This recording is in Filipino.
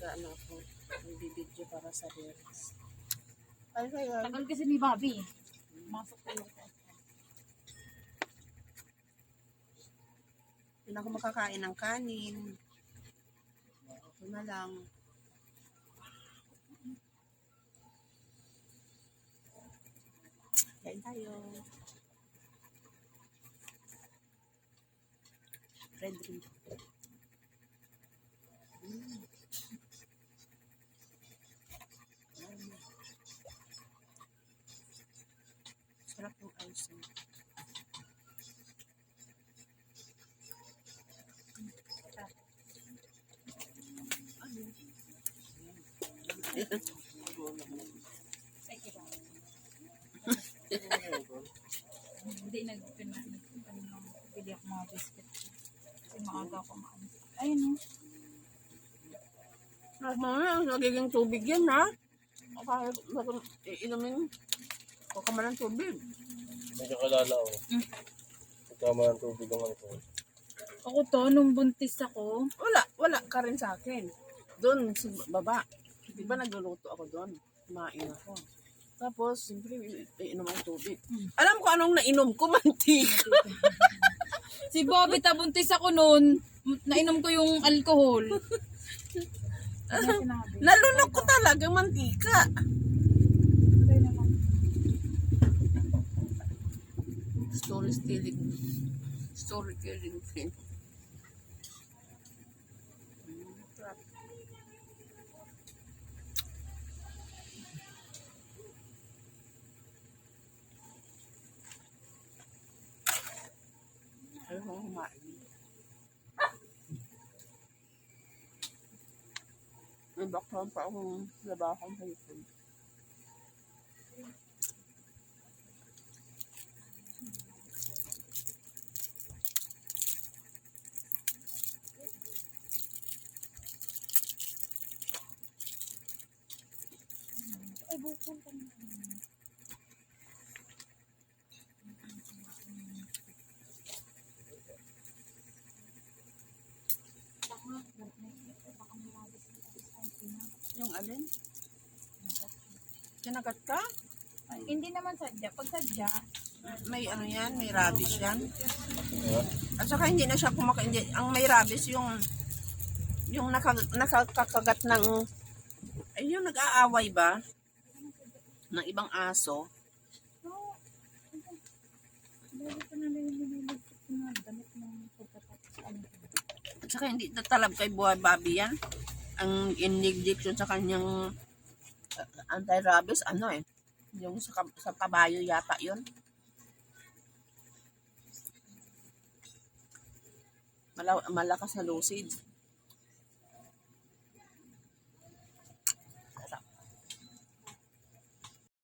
Nag-ano ako, nagbibideo para sa reels. Ay, kaya. Tagal kasi ni Bobby. Masok ko yung Hindi na ako makakain ng kanin. Ito na lang. Kain tayo. Red drink. Sarap yung ice. hindi nagpinag-bili ako mga biscuit. Kasi maaga ako maan. Ayun Nagiging tubig yan, ha? O kahit iinumin o ka man ng tubig. Medyo kalala ako. Tama ng tubig naman ko. Ako to, nung buntis ako, Wala ka rin sa akin. Doon, sa baba. Di ba nagluluto ako doon? Kumain ako. Tapos, siyempre, iinom ang tubig. Alam ko anong nainom ko, mantika. si Bobby buntis ako noon, nainom ko yung alcohol. Nalunok ko talaga, mantika. Story-telling thing. Ayaw kong kumain. May background pa akong labakang sa YouTube. Ay, bukol ka na. Yung alin? Kinagat ka? Hindi naman sadya. Pag sadya, May ano yan, may rabies yan. At saka hindi na siya kumakain. Ang may rabies yung nakakagat ng, ay yung nag-aaway ba? Ng ibang aso. bago ko na lang yung nililagpot ko na damit ng pagkatapos. At saka hindi tatalab kay Buhay Bobby yan. Ang injection sa kanyang anti-rabies, ano eh. Yung sa kabayo yata yun. Malakas na lucid.